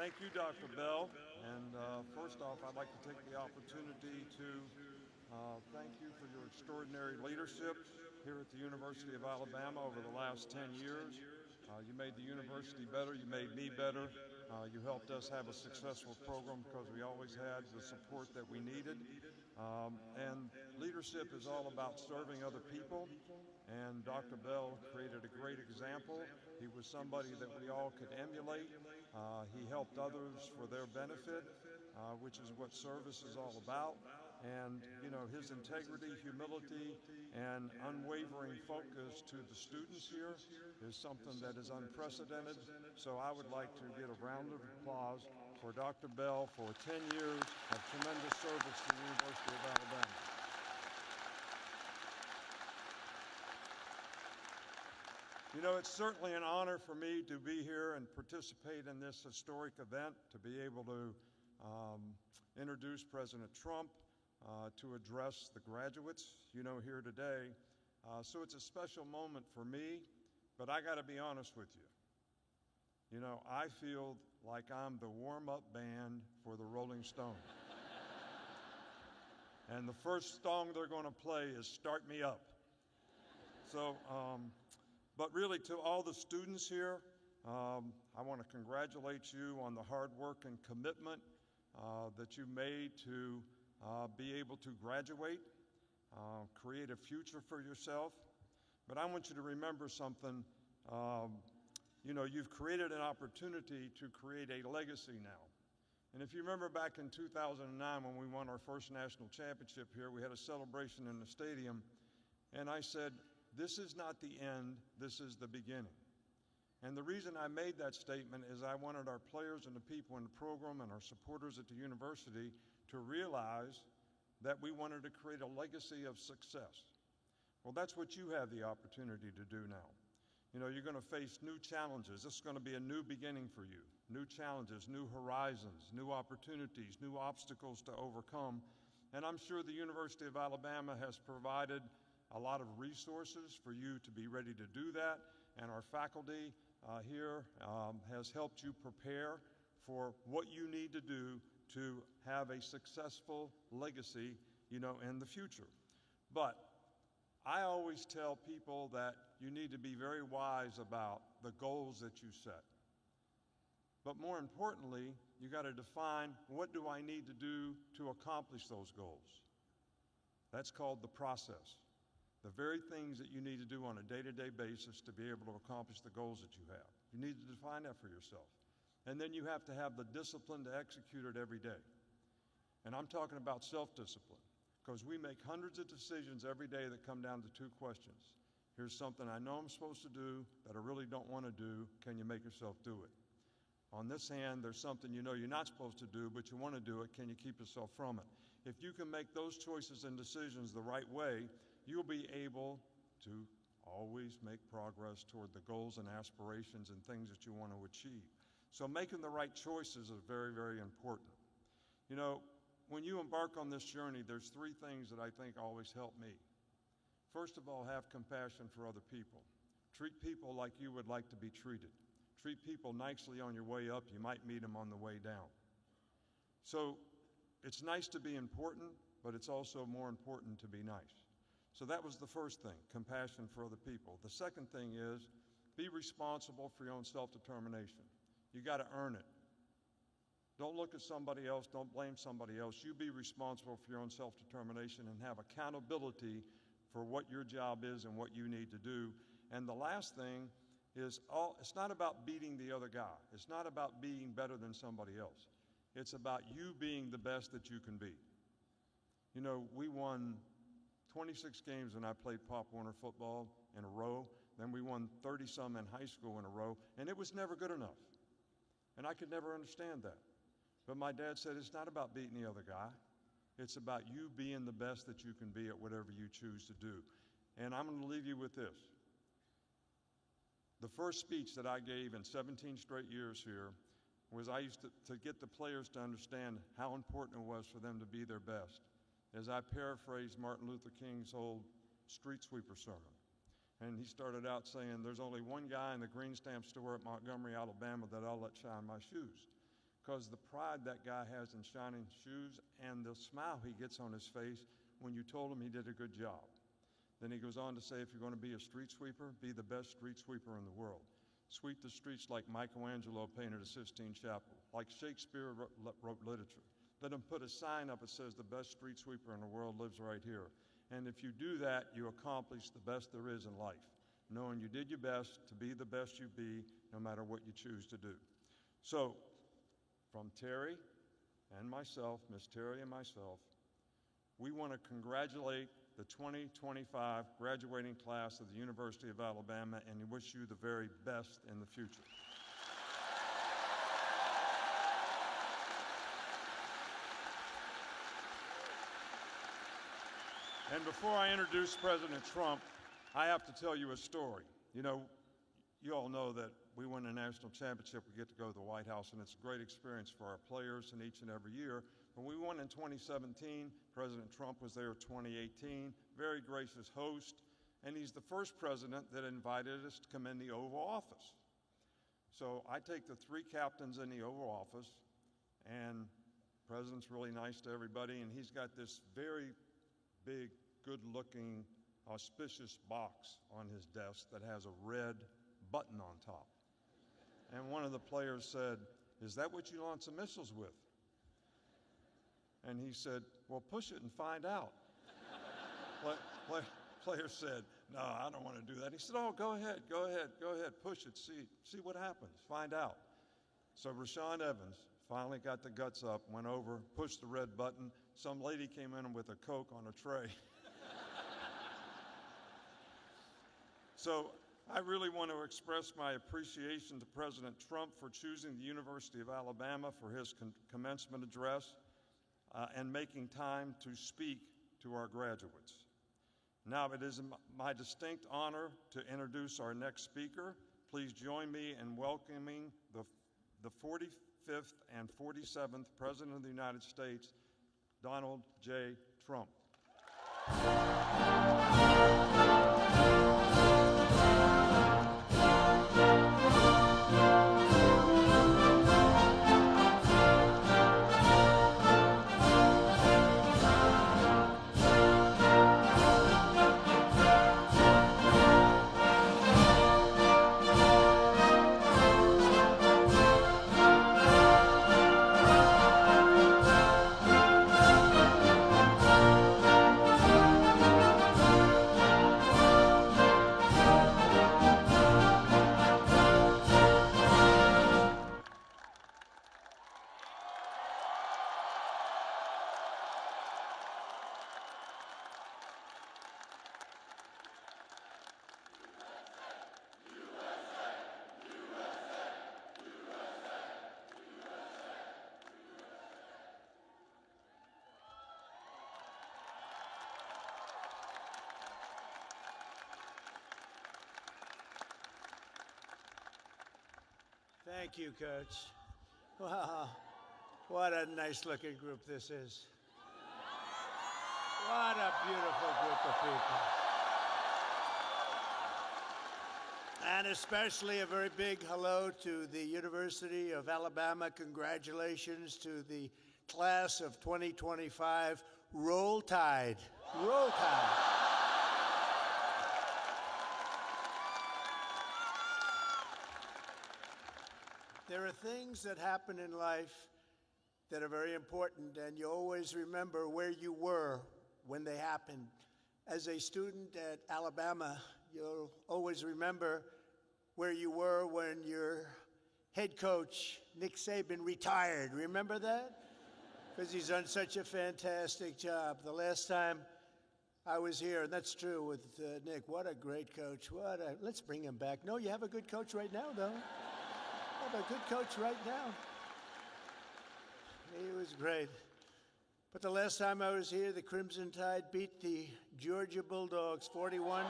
Thank you, Dr. Bell. And first off, I'd like to take the opportunity to thank you for your extraordinary leadership here at the University of Alabama over the last 10 years. You made the university better. You made me better. You helped us have a successful program because we always had the support that we needed. And leadership is all about serving other people. And Dr. Bell created a great example. He was somebody that we all could emulate. He helped others for their benefit, which is what service is all about. And, you know, his integrity, humility, and unwavering focus to the students here is something that is unprecedented. So I would like to get a round of applause for Dr. Bell for 10 years of tremendous service to the University of Alabama. You know, it's certainly an honor for me to be here and participate in this historic event, to be able to introduce President Trump, to address the graduates, you know, here today. So it's a special moment for me, but I got to be honest with you. You know, I feel like I'm the warm-up band for the Rolling Stones. And the first song they're going to play is Start Me Up. So, but really, to all the students here, I want to congratulate you on the hard work and commitment that you made to be able to graduate, create a future for yourself. But I want you to remember something. You know, you've created an opportunity to create a legacy now. And if you remember back in 2009 when we won our first national championship here, we had a celebration in the stadium, and I said, this is not the end, this is the beginning. And the reason I made that statement is I wanted our players and the people in the program and our supporters at the university to realize that we wanted to create a legacy of success. Well, that's what you have the opportunity to do now. You know, you're going to face new challenges. This is going to be a new beginning for you. New challenges, new horizons, new opportunities, new obstacles to overcome. And I'm sure the University of Alabama has provided a lot of resources for you to be ready to do that. And our faculty here has helped you prepare for what you need to do to have a successful legacy, you know, in the future. But I always tell people that you need to be very wise about the goals that you set. But more importantly, you got to define, what do I need to do to accomplish those goals? That's called the process. The very things that you need to do on a day-to-day basis to be able to accomplish the goals that you have. You need to define that for yourself. And then you have to have the discipline to execute it every day. And I'm talking about self-discipline, because we make hundreds of decisions every day that come down to two questions. Here's something I know I'm supposed to do that I really don't want to do. Can you make yourself do it? On this hand, there's something you know you're not supposed to do, but you want to do it. Can you keep yourself from it? If you can make those choices and decisions the right way, you'll be able to always make progress toward the goals and aspirations and things that you want to achieve. So making the right choices is very, very important. You know, when you embark on this journey, there's three things that I think always help me. First of all, have compassion for other people. Treat people like you would like to be treated. Treat people nicely on your way up. You might meet them on the way down. So it's nice to be important, but it's also more important to be nice. So that was the first thing, compassion for other people. The second thing is be responsible for your own self-determination. You got to earn it. Don't look at somebody else. Don't blame somebody else. You be responsible for your own self-determination and have accountability for what your job is and what you need to do. And the last thing is, it's not about beating the other guy. It's not about being better than somebody else. It's about you being the best that you can be. You know, we won 26 games when I played Pop Warner football in a row. Then we won 30-some in high school in a row, and it was never good enough. And I could never understand that. But my dad said, it's not about beating the other guy. It's about you being the best that you can be at whatever you choose to do. And I'm going to leave you with this. The first speech that I gave in 17 straight years here was I used to get the players to understand how important it was for them to be their best, as I paraphrased Martin Luther King's old street sweeper sermon. And he started out saying, there's only one guy in the green stamp store at Montgomery, Alabama that I'll let shine my shoes. because the pride that guy has in shining shoes and the smile he gets on his face when you told him he did a good job. Then he goes on to say, if you're going to be a street sweeper, be the best street sweeper in the world. Sweep the streets like Michelangelo painted a Sistine Chapel, like Shakespeare wrote literature. Let him put a sign up that says the best street sweeper in the world lives right here. And if you do that, you accomplish the best there is in life, knowing you did your best to be the best you be, no matter what you choose to do. So, from Terry and myself, Miss Terry and myself, we want to congratulate the 2025 graduating class of the University of Alabama and wish you the very best in the future. And before I introduce President Trump, I have to tell you a story. You know, you all know that we win a national championship, we get to go to the White House, and it's a great experience for our players and each and every year. When we won in 2017, President Trump was there 2018, very gracious host, and he's the first president that invited us to come in the Oval Office. So I take the three captains in the Oval Office, and the president's really nice to everybody, and he's got this very big, good-looking, auspicious box on his desk that has a red button on top. And one of the players said, "Is that what you launch the missiles with?" And he said, "Well, push it and find out." Player said, "No, I don't want to do that." He said, "Oh, go ahead, push it, see what happens, find out." So Rashawn Evans finally got the guts up, went over, pushed the red button. Some lady came in with a Coke on a tray. So I really want to express my appreciation to President Trump for choosing the University of Alabama for his commencement address and making time to speak to our graduates. Now it is my distinct honor to introduce our next speaker. Please join me in welcoming the 45th and 47th President of the United States, Donald J. Trump. Thank you, Coach. Wow, what a nice-looking group this is. What a beautiful group of people. And especially a very big hello to the University of Alabama. Congratulations to the class of 2025. Roll Tide. Roll Tide. There are things that happen in life that are very important, and you always remember where you were when they happened. As a student at Alabama, you'll always remember where you were when your head coach, Nick Saban, retired. Remember that? Because he's done such a fantastic job. The last time I was here, and that's true with Nick, what a great coach. Let's bring him back. No, you have a good coach right now, though. You have a good coach right now. He was great. But the last time I was here, the Crimson Tide beat the Georgia Bulldogs 41-34.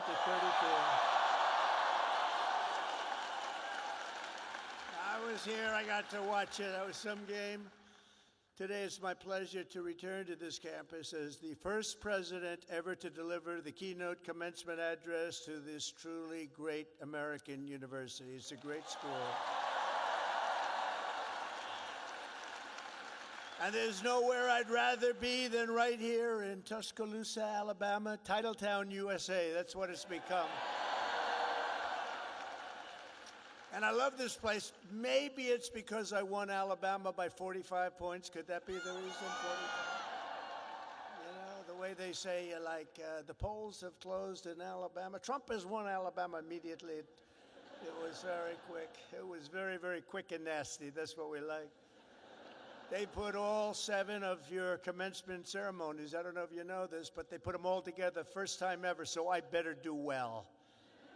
I was here, I got to watch it. That was some game. Today it's my pleasure to return to this campus as the first president ever to deliver the keynote commencement address to this truly great American university. It's a great school. And there's nowhere I'd rather be than right here in Tuscaloosa, Alabama, Titletown, USA. That's what it's become. And I love this place. Maybe it's because I won Alabama by 45 points. Could that be the reason? 45? You know, the way they say, the polls have closed in Alabama. Trump has won Alabama immediately. It was very quick. It was very, very quick and nasty. That's what we like. They put all 7 of your commencement ceremonies. I don't know if you know this, but they put them all together first time ever, so I better do well,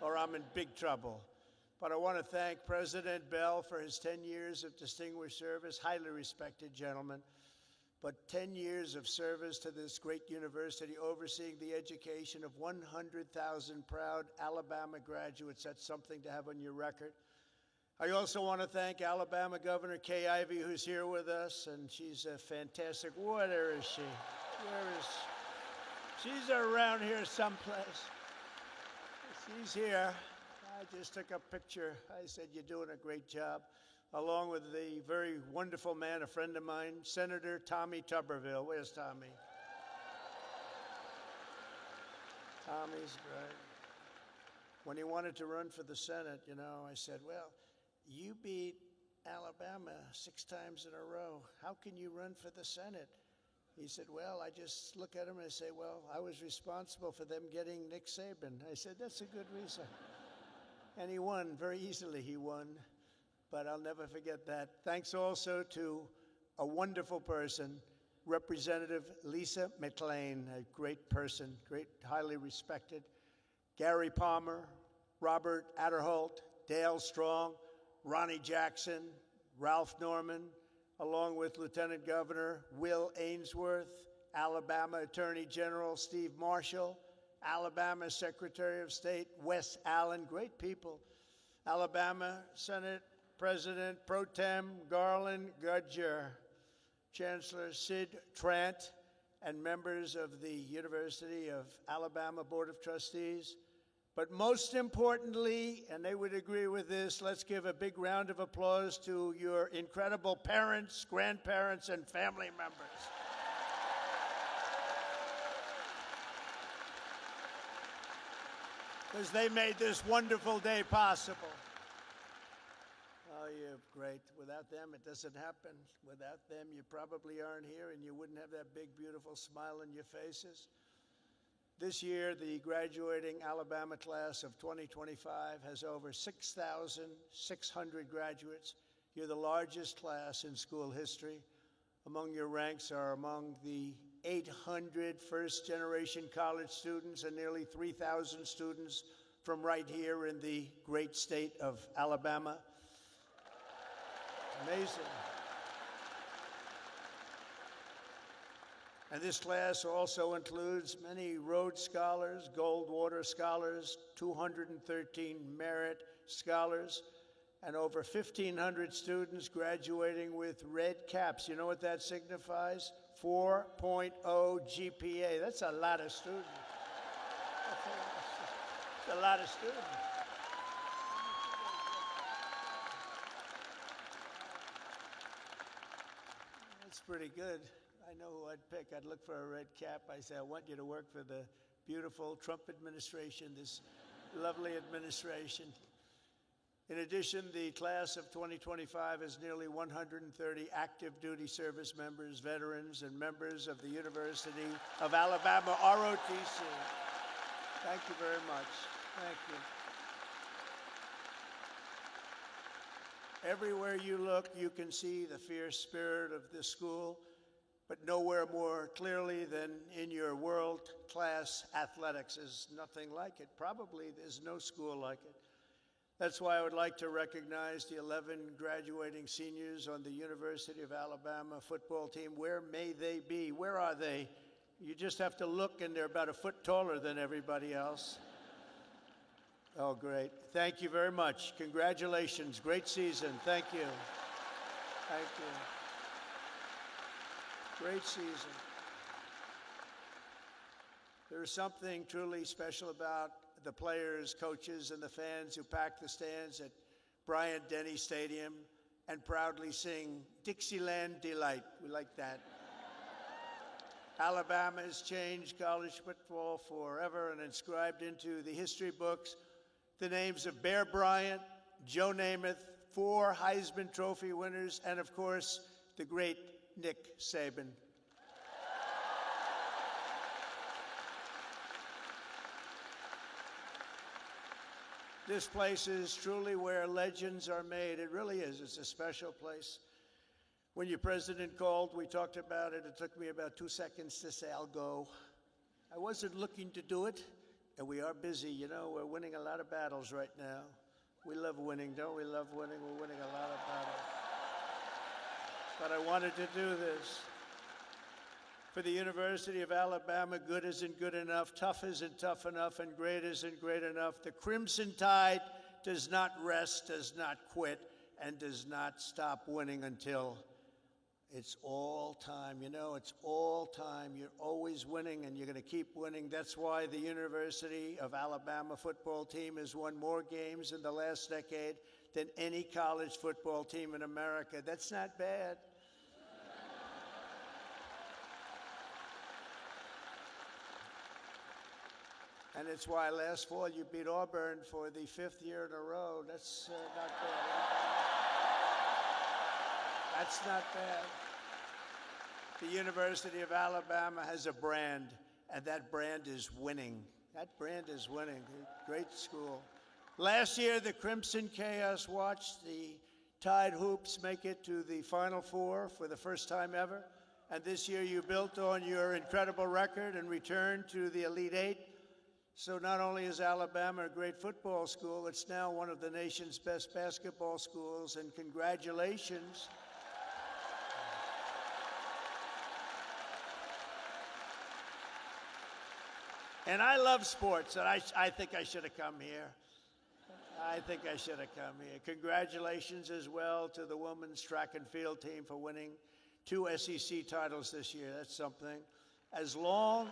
or I'm in big trouble. But I want to thank President Bell for his 10 years of distinguished service, highly respected gentleman, but 10 years of service to this great university, overseeing the education of 100,000 proud Alabama graduates. That's something to have on your record. I also want to thank Alabama Governor Kay Ivey, who's here with us, and she's a fantastic. Where is she? Where is she? She's around here someplace. She's here. I just took a picture. I said, you're doing a great job, along with the very wonderful man, a friend of mine, Senator Tommy Tuberville. Where's Tommy? Tommy's great. When he wanted to run for the Senate, I said, well, you beat Alabama 6 times in a row. How can you run for the Senate? He said, well, I just look at him and I say, well, I was responsible for them getting Nick Saban. I said, that's a good reason. And he won, very easily he won, but I'll never forget that. Thanks also to a wonderful person, Representative Lisa McClain, a great person, great, highly respected. Gary Palmer, Robert Adderholt, Dale Strong, Ronnie Jackson, Ralph Norman, along with Lieutenant Governor Will Ainsworth, Alabama Attorney General Steve Marshall, Alabama Secretary of State Wes Allen, great people, Alabama Senate President Pro Tem Garland Gudger, Chancellor Sid Trant, and members of the University of Alabama Board of Trustees. But most importantly, and they would agree with this, let's give a big round of applause to your incredible parents, grandparents, and family members. Because they made this wonderful day possible. Oh, you're great. Without them, it doesn't happen. Without them, you probably aren't here, and you wouldn't have that big, beautiful smile on your faces. This year, the graduating Alabama class of 2025 has over 6,600 graduates. You're the largest class in school history. Among your ranks are among the 800 first-generation college students and nearly 3,000 students from right here in the great state of Alabama. Amazing. And this class also includes many Rhodes Scholars, Goldwater Scholars, 213 Merit Scholars, and over 1,500 students graduating with red caps. You know what that signifies? 4.0 GPA. That's a lot of students. That's a lot of students. That's pretty good. I know who I'd pick. I'd look for a red cap. I say, I want you to work for the beautiful Trump administration, this lovely administration. In addition, the class of 2025 has nearly 130 active duty service members, veterans, and members of the University of Alabama, ROTC. Thank you very much. Thank you. Everywhere you look, you can see the fierce spirit of this school, but nowhere more clearly than in your world-class athletics. There's nothing like it. Probably there's no school like it. That's why I would like to recognize the 11 graduating seniors on the University of Alabama football team. Where may they be? Where are they? You just have to look, and they're about a foot taller than everybody else. Oh, great. Thank you very much. Congratulations. Great season. Thank you. Thank you. Great season. There is something truly special about the players, coaches, and the fans who packed the stands at Bryant-Denny Stadium and proudly sing Dixieland Delight. We like that. Alabama has changed college football forever and inscribed into the history books the names of Bear Bryant, Joe Namath, 4 Heisman Trophy winners, and of course, the great Nick Saban. This place is truly where legends are made. It really is. It's a special place. When your president called, we talked about it. It took me about 2 seconds to say, I'll go. I wasn't looking to do it, and we are busy. You know, we're winning a lot of battles right now. We love winning, don't we love winning? We're winning a lot of battles. But I wanted to do this. For the University of Alabama, good isn't good enough, tough isn't tough enough, and great isn't great enough. The Crimson Tide does not rest, does not quit, and does not stop winning until it's all time. You know, it's all time. You're always winning, and you're going to keep winning. That's why the University of Alabama football team has won more games in the last decade than any college football team in America. That's not bad. And it's why last fall you beat Auburn for the 5th year in a row. That's not bad. That's not bad. The University of Alabama has a brand, and that brand is winning. That brand is winning. Great school. Last year, the Crimson Chaos watched the Tide Hoops make it to the Final Four for the first time ever. And this year, you built on your incredible record and returned to the Elite Eight. So not only is Alabama a great football school, it's now one of the nation's best basketball schools, and congratulations. And I love sports, and I think I should have come here. I think I should have come here. Congratulations as well to the women's track and field team for winning 2 SEC titles this year. That's something. As long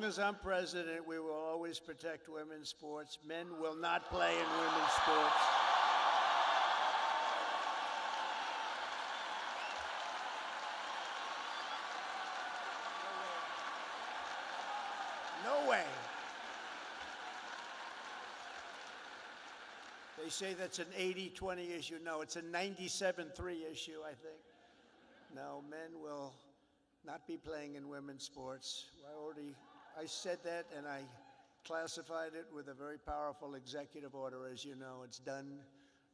as I'm president, we will always protect women's sports. Men will not play in women's sports. No way. They say that's an 80-20 issue. No, it's a 97-3 issue, I think. No, men will not be playing in women's sports. I said that, and I classified it with a very powerful executive order, as you know. It's done.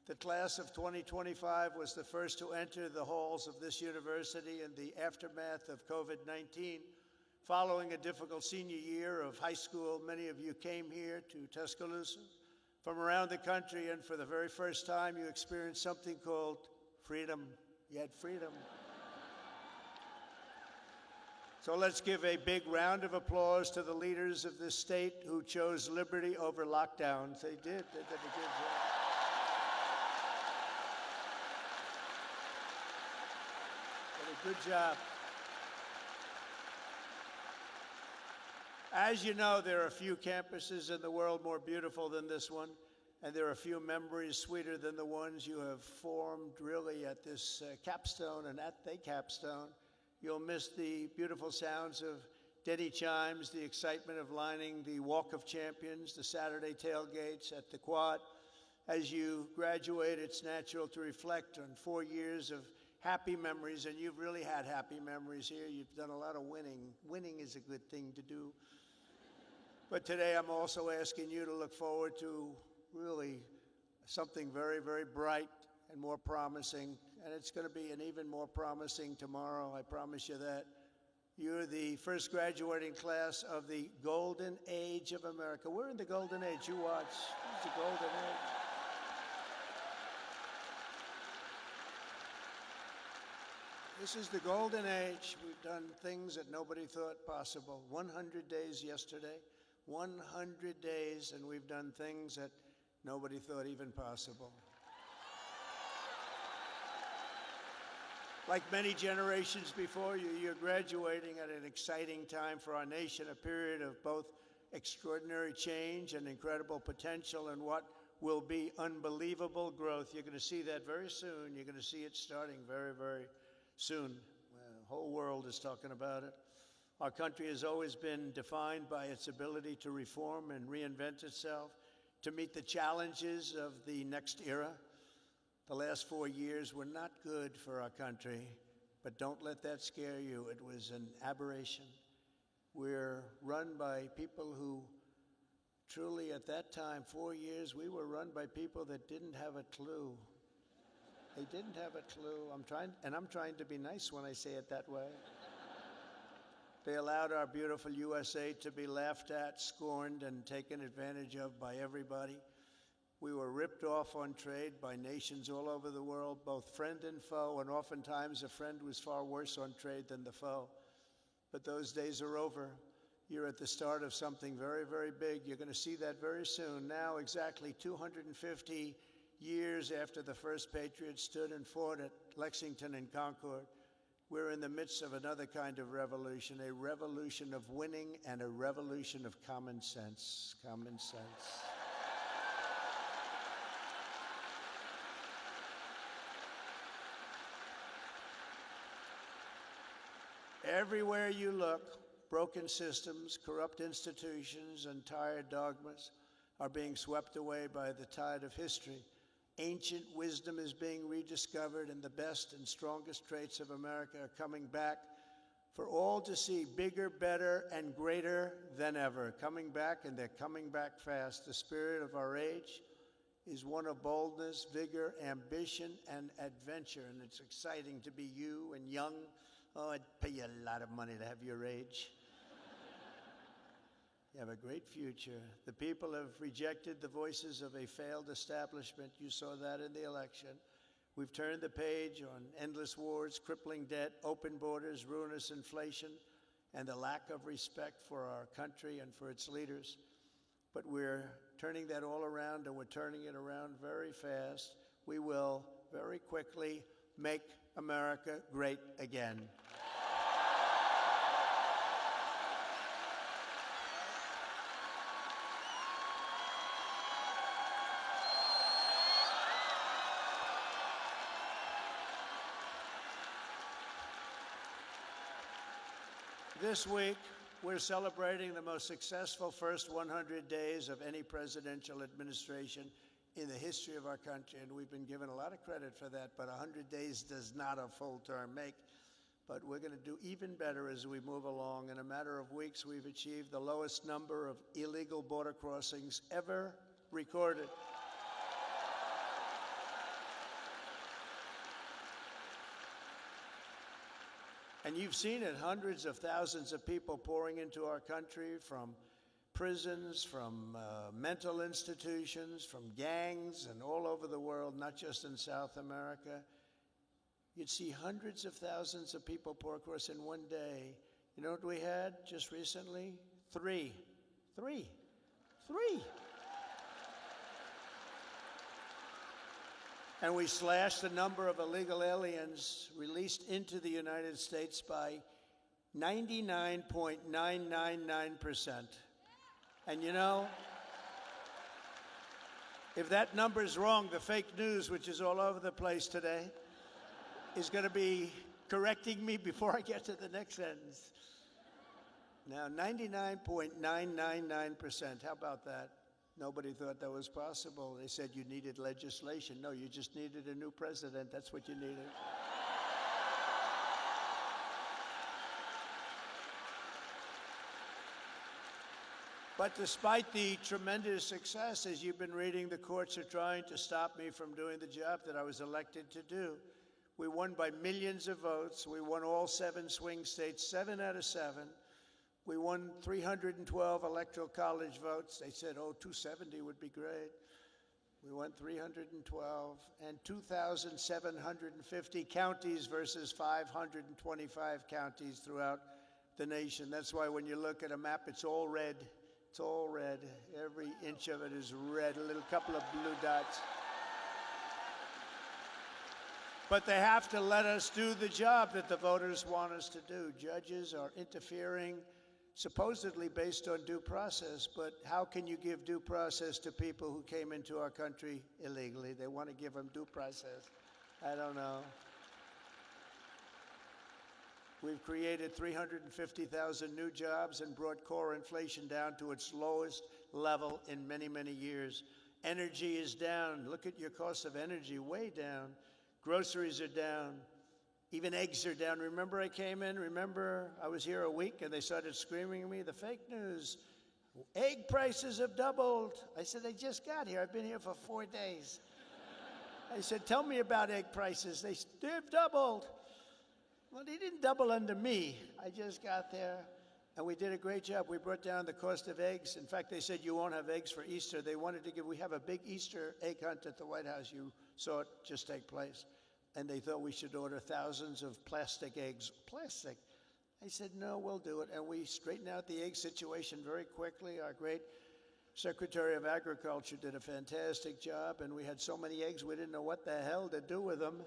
The class of 2025 was the first to enter the halls of this university in the aftermath of COVID-19. Following a difficult senior year of high school, many of you came here to Tuscaloosa from around the country, and for the very first time, you experienced something called freedom. You had freedom. So let's give a big round of applause to the leaders of this state who chose liberty over lockdowns. They did. They did a good job. Did a good job. As you know, there are few campuses in the world more beautiful than this one, and there are few memories sweeter than the ones you have formed really at this capstone and at the capstone. You'll miss the beautiful sounds of Denny chimes, the excitement of lining the Walk of Champions, the Saturday tailgates at the Quad. As you graduate, it's natural to reflect on 4 years of happy memories, and you've really had happy memories here. You've done a lot of winning. Winning is a good thing to do. But today I'm also asking you to look forward to really something very, very bright and more promising. And it's going to be an even more promising tomorrow, I promise you that. You're the first graduating class of the golden age of America. We're in the golden age. You watch. It's the golden age. This is the golden age. We've done things that nobody thought possible. 100 days yesterday. 100 days, and we've done things that nobody thought even possible. Like many generations before you, you're graduating at an exciting time for our nation, a period of both extraordinary change and incredible potential, and what will be unbelievable growth. You're going to see that very soon. You're going to see it starting very, very soon. The whole world is talking about it. Our country has always been defined by its ability to reform and reinvent itself, to meet the challenges of the next era. The last 4 years were not good for our country, but don't let that scare you. It was an aberration. We're run by people who truly, at that time, 4 years, we were run by people that didn't have a clue. They didn't have a clue. I'm trying to be nice when I say it that way. They allowed our beautiful USA to be laughed at, scorned, and taken advantage of by everybody. We were ripped off on trade by nations all over the world, both friend and foe, and oftentimes a friend was far worse on trade than the foe. But those days are over. You're at the start of something very, very big. You're going to see that very soon. Now, exactly 250 years after the first Patriots stood and fought at Lexington and Concord, we're in the midst of another kind of revolution, a revolution of winning and a revolution of common sense. Common sense. Everywhere you look, broken systems, corrupt institutions, and tired dogmas are being swept away by the tide of history. Ancient wisdom is being rediscovered, and the best and strongest traits of America are coming back for all to see, bigger, better, and greater than ever. Coming back, and they're coming back fast. The spirit of our age is one of boldness, vigor, ambition, and adventure, and it's exciting to be you and young. Oh, I'd pay you a lot of money to have your age. You have a great future. The people have rejected the voices of a failed establishment. You saw that in the election. We've turned the page on endless wars, crippling debt, open borders, ruinous inflation, and the lack of respect for our country and for its leaders. But we're turning that all around, and we're turning it around very fast. We will very quickly make America great again. This week, we're celebrating the most successful first 100 days of any presidential administration in the history of our country, and we've been given a lot of credit for that, but 100 days does not a full term make. But we're going to do even better as we move along. In a matter of weeks, we've achieved the lowest number of illegal border crossings ever recorded. And you've seen it, hundreds of thousands of people pouring into our country from prisons, from mental institutions, from gangs, and all over the world, not just in South America. You'd see hundreds of thousands of people pour across in one day. You know what we had just recently? Three. And we slashed the number of illegal aliens released into the United States by 99.999%. And you know, if that number is wrong, the fake news, which is all over the place today, is going to be correcting me before I get to the next sentence. Now, 99.999%, how about that? Nobody thought that was possible. They said you needed legislation. No, you just needed a new president. That's what you needed. But despite the tremendous success, as you've been reading, the courts are trying to stop me from doing the job that I was elected to do. We won by millions of votes. We won all 7 swing states, 7 out of 7. We won 312 electoral college votes. They said, 270 would be great. We won 312, and 2,750 counties versus 525 counties throughout the nation. That's why when you look at a map, it's all red. It's all red. Every inch of it is red, a little couple of blue dots. But they have to let us do the job that the voters want us to do. Judges are interfering supposedly based on due process, but how can you give due process to people who came into our country illegally? They want to give them due process. I don't know. We've created 350,000 new jobs and brought core inflation down to its lowest level in many, many years. Energy is down. Look at your cost of energy, way down. Groceries are down. Even eggs are down. Remember I came in? Remember I was here a week and they started screaming at me, the fake news. Egg prices have doubled. I said, I just got here. I've been here for 4 days. I said, tell me about egg prices. They've doubled. Well, they didn't double under me. I just got there, and we did a great job. We brought down the cost of eggs. In fact, they said you won't have eggs for Easter. They wanted to we have a big Easter egg hunt at the White House. You saw it just take place. And they thought we should order thousands of plastic eggs. Plastic. I said, no, we'll do it. And we straightened out the egg situation very quickly. Our great Secretary of Agriculture did a fantastic job, and we had so many eggs we didn't know what the hell to do with them.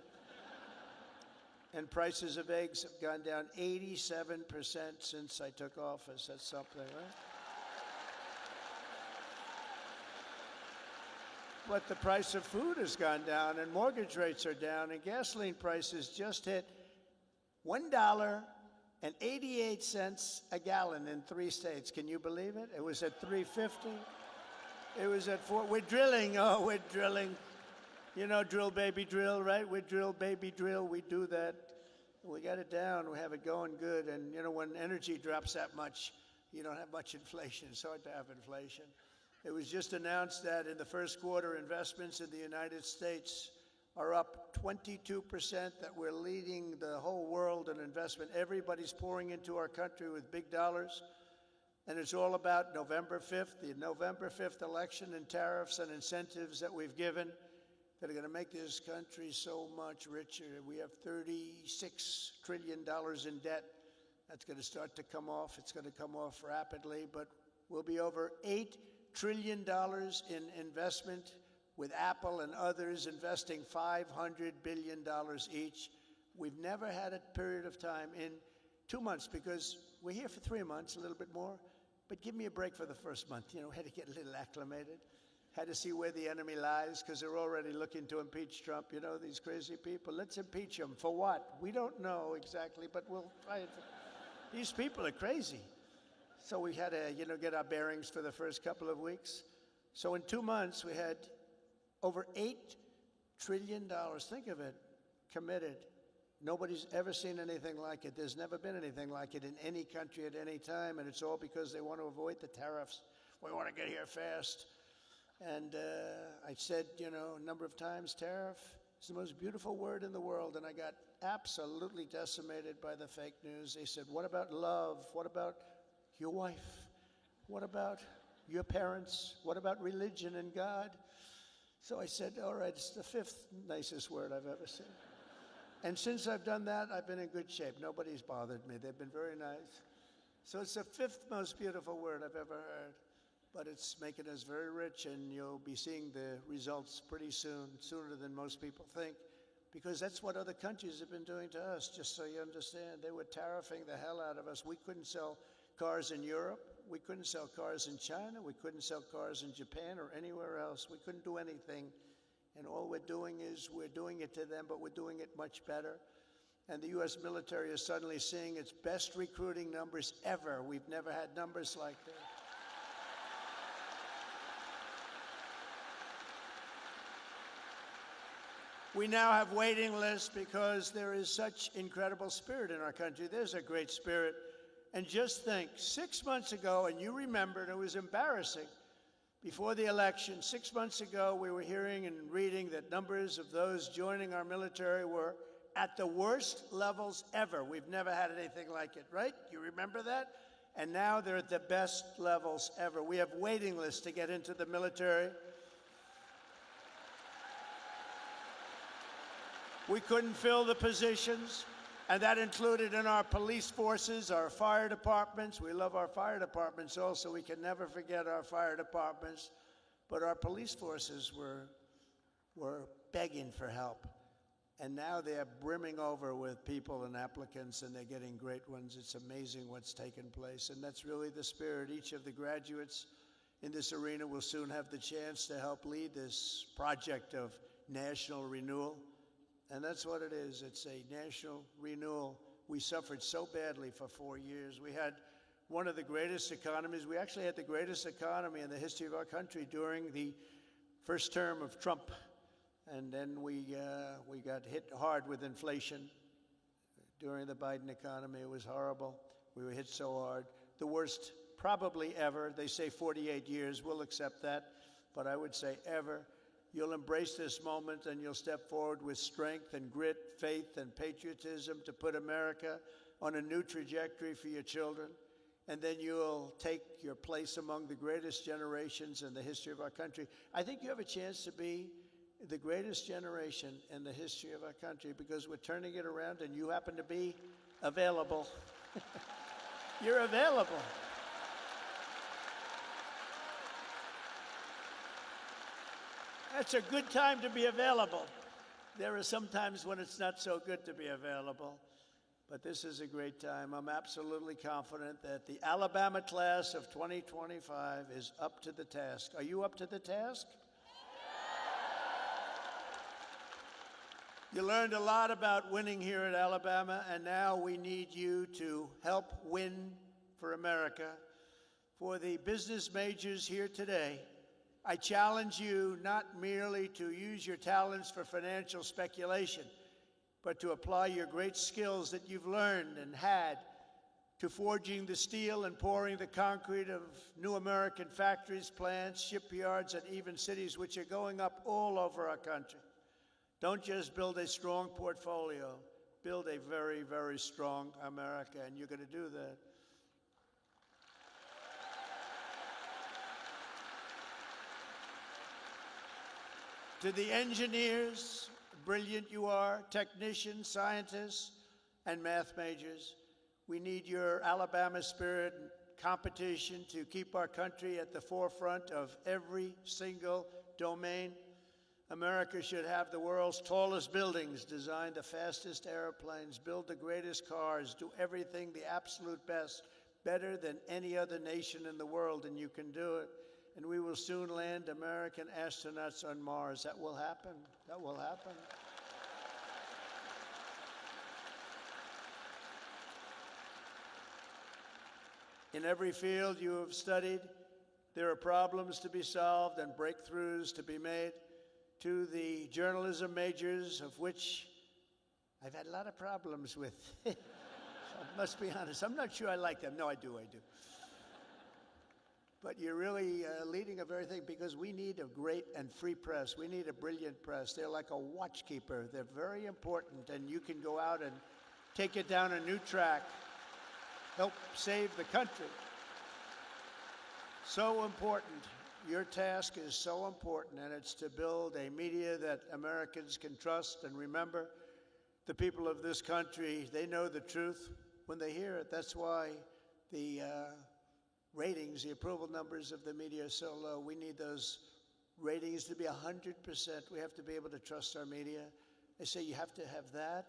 And prices of eggs have gone down 87% since I took office. That's something, right? But the price of food has gone down, and mortgage rates are down, and gasoline prices just hit $1.88 a gallon in 3 states. Can you believe it? It was at $3.50. It was at $4. We're drilling. Oh, we're drilling. You know, drill, baby, drill, right? We drill, baby, drill. We do that. We got it down. We have it going good. And, you know, when energy drops that much, you don't have much inflation. It's hard to have inflation. It was just announced that in the first quarter, investments in the United States are up 22%, that we're leading the whole world in investment. Everybody's pouring into our country with big dollars. And it's all about November 5th, the November 5th election, and tariffs and incentives that we've given that are going to make this country so much richer. We have $36 trillion in debt. That's going to start to come off. It's going to come off rapidly, but we'll be over $8 trillion in investment, with Apple and others investing $500 billion each. We've never had a period of time in 2 months, because we're here for 3 months, a little bit more, but give me a break for the first month. You know, had to get a little acclimated. Had to see where the enemy lies, because they're already looking to impeach Trump. You know, these crazy people. Let's impeach him. For what? We don't know exactly, but we'll try it. These people are crazy. So we had to, you know, get our bearings for the first couple of weeks. So in 2 months, we had over $8 trillion, think of it, committed. Nobody's ever seen anything like it. There's never been anything like it in any country at any time, and it's all because they want to avoid the tariffs. We want to get here fast. And I said, you know, a number of times, tariff is the most beautiful word in the world, and I got absolutely decimated by the fake news. They said, what about love? What about your wife? What about your parents? What about religion and God? So I said, all right, it's the 5th nicest word I've ever seen. And since I've done that, I've been in good shape. Nobody's bothered me. They've been very nice. So it's the 5th most beautiful word I've ever heard. But it's making us very rich, and you'll be seeing the results pretty soon, sooner than most people think, because that's what other countries have been doing to us, just so you understand. They were tariffing the hell out of us. We couldn't sell cars in Europe. We couldn't sell cars in China. We couldn't sell cars in Japan or anywhere else. We couldn't do anything. And all we're doing is we're doing it to them, but we're doing it much better. And the U.S. military is suddenly seeing its best recruiting numbers ever. We've never had numbers like that. We now have waiting lists because there is such incredible spirit in our country. There's a great spirit. And just think, 6 months ago, and you remember, and it was embarrassing, before the election, 6 months ago, we were hearing and reading that numbers of those joining our military were at the worst levels ever. We've never had anything like it, right? You remember that? And now they're at the best levels ever. We have waiting lists to get into the military. We couldn't fill the positions, and that included in our police forces, our fire departments. We love our fire departments also. We can never forget our fire departments. But our police forces were begging for help. And now they're brimming over with people and applicants, and they're getting great ones. It's amazing what's taken place, and that's really the spirit. Each of the graduates in this arena will soon have the chance to help lead this project of national renewal, and that's what it is. It's a national renewal. We suffered so badly for 4 years. We had one of the greatest economies. We actually had the greatest economy in the history of our country during the first term of Trump. And then we got hit hard with inflation during the Biden economy. It was horrible. We were hit so hard. The worst probably ever. They say 48 years. We'll accept that. But I would say ever. You'll embrace this moment and you'll step forward with strength and grit, faith and patriotism to put America on a new trajectory for your children. And then you'll take your place among the greatest generations in the history of our country. I think you have a chance to be the greatest generation in the history of our country because we're turning it around and you happen to be available. You're available. That's a good time to be available. There are some times when it's not so good to be available, but this is a great time. I'm absolutely confident that the Alabama class of 2025 is up to the task. Are you up to the task? You learned a lot about winning here at Alabama, and now we need you to help win for America. For the business majors here today, I challenge you not merely to use your talents for financial speculation, but to apply your great skills that you've learned and had to forging the steel and pouring the concrete of new American factories, plants, shipyards, and even cities which are going up all over our country. Don't just build a strong portfolio, build a very, very strong America, and you're going to do that. To the engineers, brilliant you are, technicians, scientists, and math majors, we need your Alabama spirit and competition to keep our country at the forefront of every single domain. America should have the world's tallest buildings, design the fastest airplanes, build the greatest cars, do everything the absolute best, better than any other nation in the world, and you can do it. And we will soon land American astronauts on Mars. That will happen. That will happen. In every field you have studied, there are problems to be solved and breakthroughs to be made. To the journalism majors, of which I've had a lot of problems with. So I must be honest. I'm not sure I like them. No, I do. But you're really leading a very thing because we need a great and free press. We need a brilliant press. They're like a watchkeeper. They're very important, and you can go out and take it down a new track, help save the country. So important. Your task is so important, and it's to build a media that Americans can trust. And remember, the people of this country, they know the truth when they hear it. That's why the ratings, the approval numbers of the media are so low. We need those ratings to be 100%. We have to be able to trust our media. I say you have to have that.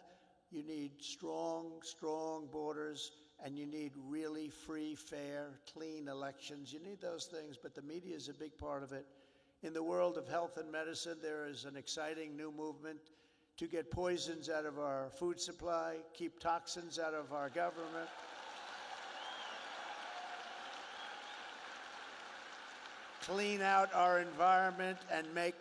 You need strong borders, and you need really free, fair, clean elections. You need those things, but the media is a big part of it. In the world of health and medicine, there is an exciting new movement to get poisons out of our food supply, keep toxins out of our government. Clean out our environment and make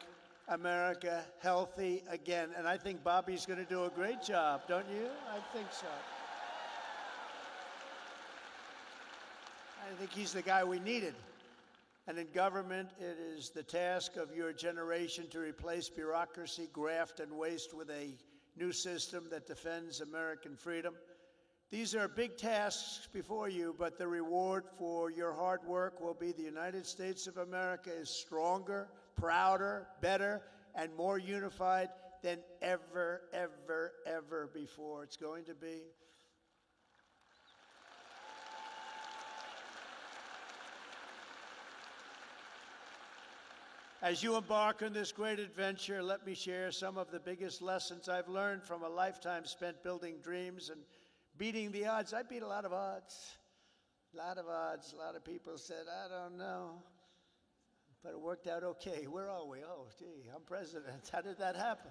America healthy again. And I think Bobby's going to do a great job, don't you? I think so. I think he's the guy we needed. And in government, it is the task of your generation to replace bureaucracy, graft, and waste with a new system that defends American freedom. These are big tasks before you, but the reward for your hard work will be the United States of America is stronger, prouder, better, and more unified than ever before. It's going to be. As you embark on this great adventure, let me share some of the biggest lessons I've learned from a lifetime spent building dreams and beating the odds. I beat a lot of odds. A lot of odds. A lot of people said, I don't know. But it worked out okay. Where are we? Oh, gee, I'm president. How did that happen?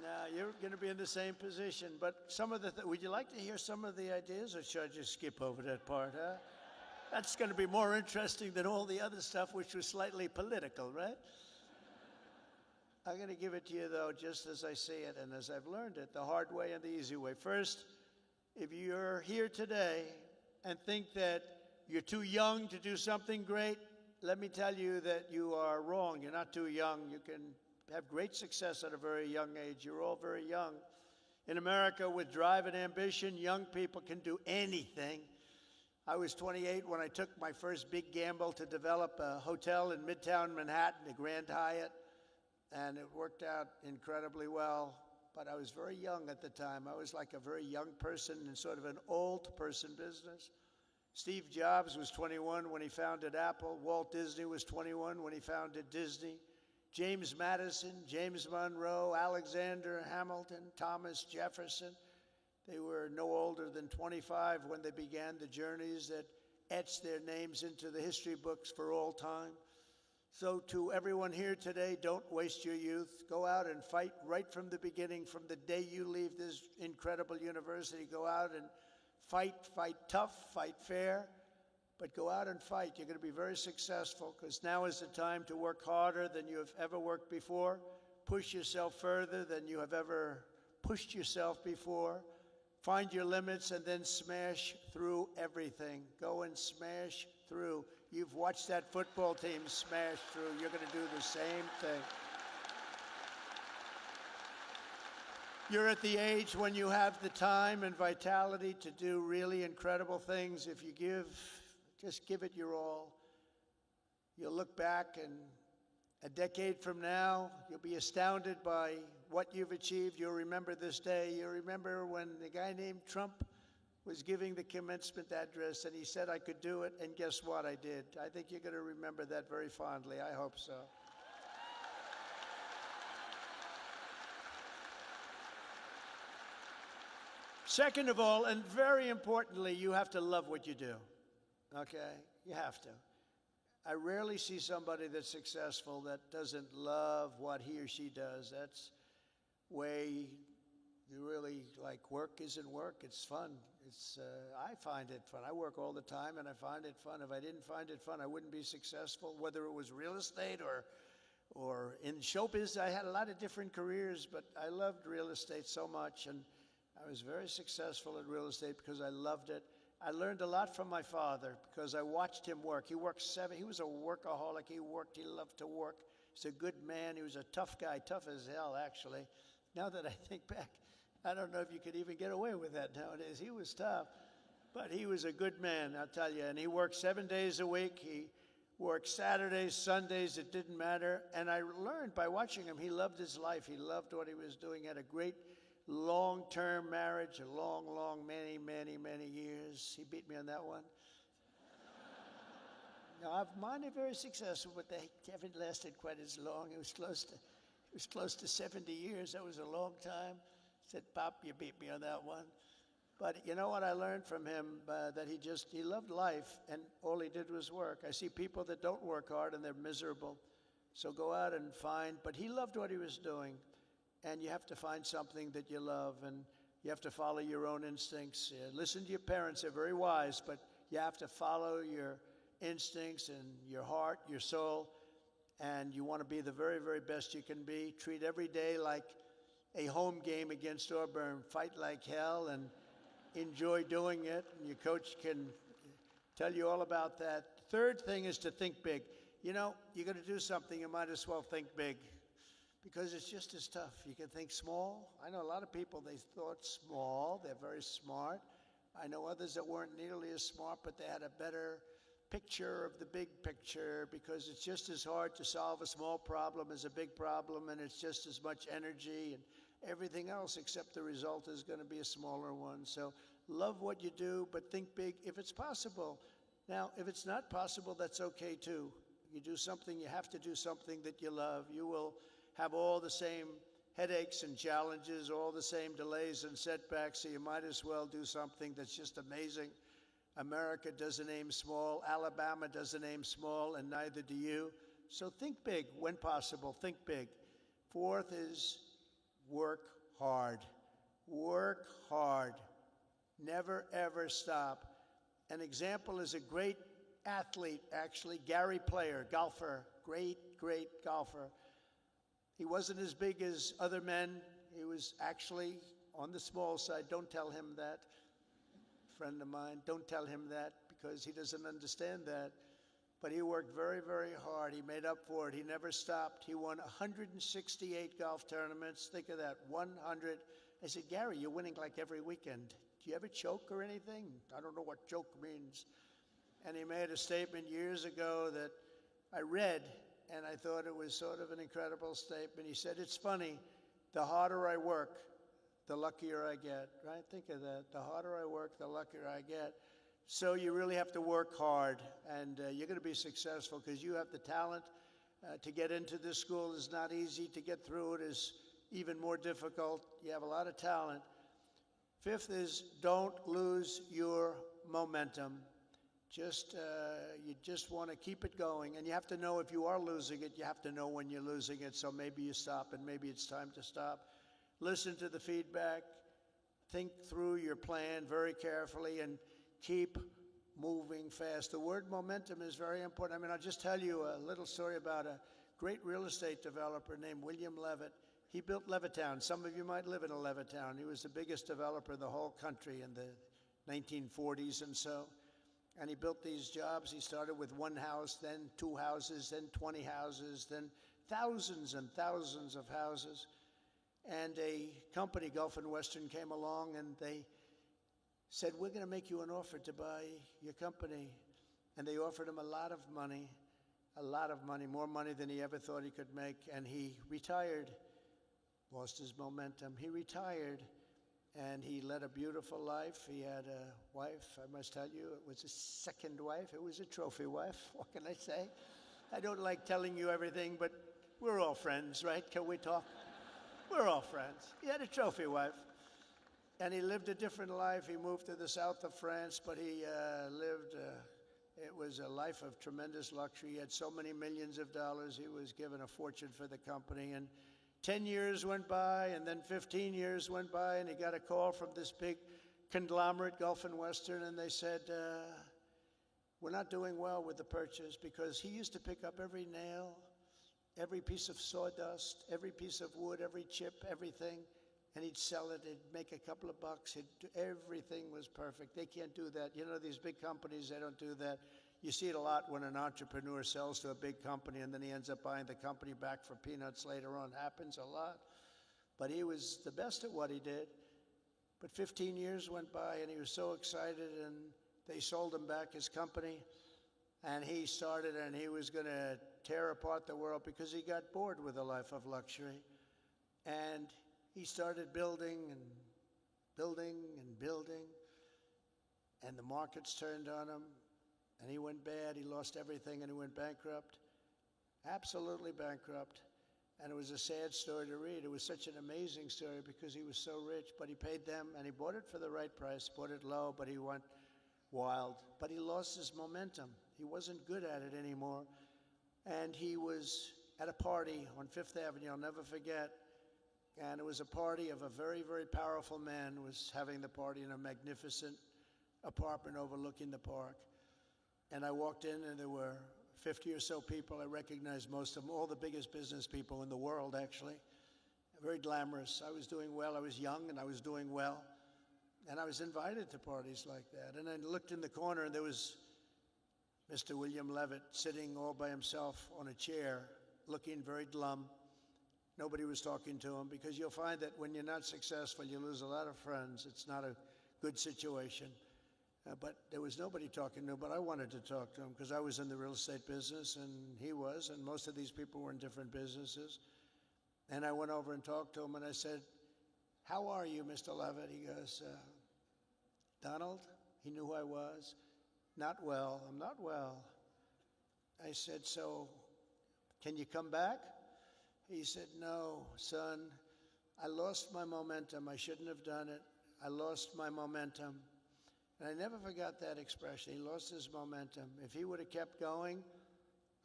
Now, you're going to be in the same position. But some of the, would you like to hear some of the ideas, or should I just skip over that part, huh? That's going to be more interesting than all the other stuff, which was slightly political, right? I'm going to give it to you, though, just as I see it and as I've learned it, the hard way and the easy way. First, if you're here today and think that you're too young to do something great, let me tell you that you are wrong. You're not too young. You can have great success at a very young age. You're all very young. In America, with drive and ambition, young people can do anything. I was 28 when I took my first big gamble to develop a hotel in Midtown Manhattan, the Grand Hyatt, and it worked out incredibly well. But I was very young at the time. I was like a very young person in sort of an old person business. Steve Jobs was 21 when he founded Apple. Walt Disney was 21 when he founded Disney. James Madison, James Monroe, Alexander Hamilton, Thomas Jefferson. They were no older than 25 when they began the journeys that etched their names into the history books for all time. So to everyone here today, don't waste your youth. Go out and fight right from the beginning, from the day you leave this incredible university. Go out and fight tough, fight fair, but go out and fight. You're going to be very successful, because now is the time to work harder than you have ever worked before. Push yourself further than you have ever pushed yourself before. Find your limits and then smash through everything. Go and smash through. You've watched that football team smash through. You're going to do the same thing. You're at the age when you have the time and vitality to do really incredible things. If you just give it your all. You'll look back, and a decade from now, you'll be astounded by what you've achieved. You'll remember this day. You'll remember when the guy named Trump was giving the commencement address, and he said I could do it, and guess what? I did. I think you're going to remember that very fondly. I hope so. Second of all, and very importantly, you have to love what you do, okay? You have to. I rarely see somebody that's successful that doesn't love what he or she does. That's way you really like. Work isn't work. It's fun. I find it fun. I work all the time, and I find it fun. If I didn't find it fun, I wouldn't be successful, whether it was real estate or in showbiz. I had a lot of different careers, but I loved real estate so much, and I was very successful at real estate because I loved it. I learned a lot from my father because I watched him work. He worked he was a workaholic. He loved to work. He's a good man. He was a tough guy, tough as hell, actually. Now that I think back, I don't know if you could even get away with that nowadays. He was tough, but he was a good man, I'll tell you. And he worked 7 days a week. He worked Saturdays, Sundays, it didn't matter. And I learned by watching him, he loved his life. He loved what he was doing. He had a great long-term marriage, a long, many years. He beat me on that one. No, mine are very successful, but they haven't lasted quite as long. It was close to 70 years. That was a long time. I said, Pop, you beat me on that one. But you know what I learned from him? That he loved life, and all he did was work. I see people that don't work hard, and they're miserable. So go out and find. But he loved what he was doing. And you have to find something that you love, and you have to follow your own instincts. Listen to your parents. They're very wise, but you have to follow your instincts and your heart, your soul, and you want to be the very, very best you can be. Treat every day like a home game against Auburn. Fight like hell and enjoy doing it. And your coach can tell you all about that. Third thing is to think big. You know, you're going to do something, you might as well think big, because it's just as tough. You can think small. I know a lot of people, they thought small. They're very smart. I know others that weren't nearly as smart, but they had a better picture of the big picture, because it's just as hard to solve a small problem as a big problem, and it's just as much energy and everything else, except the result is going to be a smaller one. So love what you do, but think big if it's possible. Now, if it's not possible, that's okay too. you do something, you have to do something that you love. You will have all the same headaches and challenges, all the same delays and setbacks, so you might as well do something that's just amazing. America doesn't aim small, Alabama doesn't aim small, and neither do you. So think big when possible, think big. Fourth is work hard. Work hard. Never, ever stop. An example is a great athlete, actually, Gary Player, golfer, great golfer. He wasn't as big as other men. He was actually on the small side. Don't tell him that, friend of mine. Don't tell him that because he doesn't understand that. But he worked very, very hard. He made up for it. He never stopped. He won 168 golf tournaments. Think of that, 100. I said, Gary, you're winning like every weekend. Do you ever choke or anything? I don't know what choke means. And he made a statement years ago that I read, and I thought it was sort of an incredible statement. He said, it's funny, the harder I work, the luckier I get, right? Think of that. The harder I work, the luckier I get. So you really have to work hard, and you're going to be successful because you have the talent. To get into this school is not easy. To get through it is even more difficult. You have a lot of talent. Fifth is don't lose your momentum. You just want to keep it going, and you have to know if you are losing it, you have to know when you're losing it, so maybe you stop, and maybe it's time to stop. Listen to the feedback, think through your plan very carefully, and keep moving fast. The word momentum is very important. I mean, I'll just tell you a little story about a great real estate developer named William Levitt. He built Levittown. Some of you might live in a Levittown. He was the biggest developer in the whole country in the 1940s and so. And he built these jobs. He started with one house, then 2 houses, then 20 houses, then thousands and thousands of houses. And a company, Gulf and Western, came along and they said, we're going to make you an offer to buy your company. And they offered him a lot of money, more money than he ever thought he could make. And he retired, lost his momentum. He retired. And he led a beautiful life. He had a wife, I must tell you, it was his second wife. It was a trophy wife, what can I say? I don't like telling you everything, but we're all friends, right? Can we talk? We're all friends. He had a trophy wife. And he lived a different life. He moved to the south of France, but he it was a life of tremendous luxury. He had so many millions of dollars. He was given a fortune for the company. And 10 years went by, and then 15 years went by, and he got a call from this big conglomerate, Gulf and Western, and they said, we're not doing well with the purchase, because he used to pick up every nail, every piece of sawdust, every piece of wood, every chip, everything, and he'd sell it. He'd make a couple of bucks. Everything was perfect. They can't do that. You know, these big companies, they don't do that. You see it a lot when an entrepreneur sells to a big company and then he ends up buying the company back for peanuts later on. Happens a lot. But he was the best at what he did. But 15 years went by and he was so excited, and they sold him back his company. And he started, and he was going to tear apart the world because he got bored with a life of luxury. And he started building and building and building. And the markets turned on him. And he went bad, he lost everything, and he went bankrupt. Absolutely bankrupt. And it was a sad story to read. It was such an amazing story because he was so rich, but he paid them, and he bought it for the right price, bought it low, but he went wild. But he lost his momentum. He wasn't good at it anymore. And he was at a party on Fifth Avenue, I'll never forget. And it was a party of a very, very powerful man who was having the party in a magnificent apartment overlooking the park. And I walked in, and there were 50 or so people. I recognized most of them, all the biggest business people in the world, actually. Very glamorous. I was doing well. I was young, and I was doing well. And I was invited to parties like that. And I looked in the corner, and there was Mr. William Levitt sitting all by himself on a chair, looking very glum. Nobody was talking to him, because you'll find that when you're not successful, you lose a lot of friends. It's not a good situation. But there was nobody talking to him, but I wanted to talk to him because I was in the real estate business, and he was, and most of these people were in different businesses. And I went over and talked to him, and I said, how are you, Mr. Levitt? He goes, Donald? He knew who I was. Not well. I'm not well. I said, so can you come back? He said, no, son, I lost my momentum. I shouldn't have done it. I lost my momentum. And I never forgot that expression. He lost his momentum. If he would have kept going,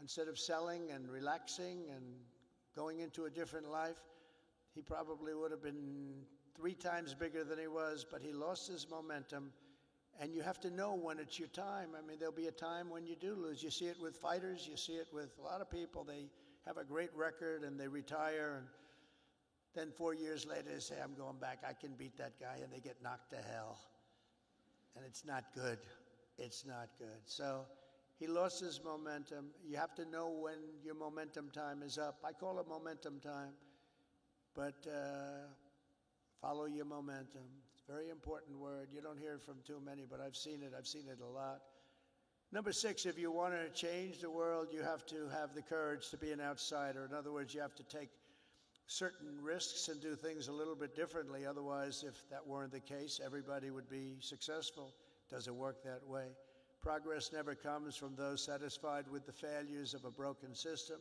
instead of selling and relaxing and going into a different life, he probably would have been 3 times bigger than he was, but he lost his momentum. And you have to know when it's your time. I mean, there'll be a time when you do lose. You see it with fighters. You see it with a lot of people. They have a great record and they retire. And then 4 years later, they say, I'm going back. I can beat that guy. And they get knocked to hell. And it's not good. It's not good. So he lost his momentum. You have to know when your momentum time is up. I call it momentum time. But follow your momentum. It's a very important word. You don't hear it from too many, but I've seen it. I've seen it a lot. Number 6, if you want to change the world, you have to have the courage to be an outsider. In other words, you have to take certain risks and do things a little bit differently. Otherwise, if that weren't the case, everybody would be successful. It doesn't work that way. Progress never comes from those satisfied with the failures of a broken system.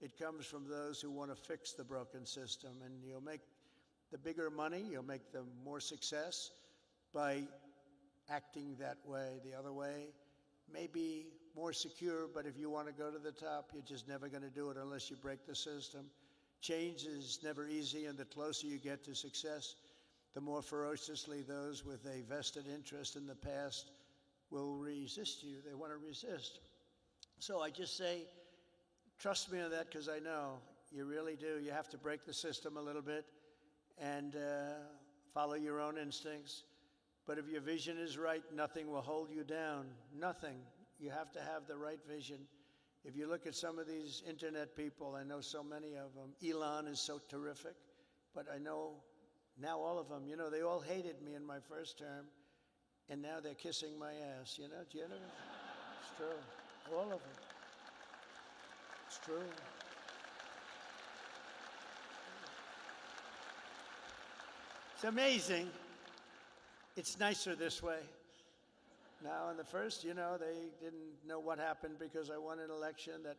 It comes from those who want to fix the broken system. And you'll make the bigger money, you'll make the more success by acting that way. The other way may be more secure, but if you want to go to the top, you're just never going to do it unless you break the system. Change is never easy, and the closer you get to success, the more ferociously those with a vested interest in the past will resist you. They want to resist. So I just say, trust me on that, because I know you really do. You have to break the system a little bit and follow your own instincts. But if your vision is right, nothing will hold you down. Nothing. You have to have the right vision. If you look at some of these internet people, I know so many of them. Elon is so terrific, but I know now all of them, they all hated me in my first term, and now they're kissing my ass, do you know? It's true. All of them. It's true. It's amazing. It's nicer this way. Now, in the first, they didn't know what happened because I won an election that,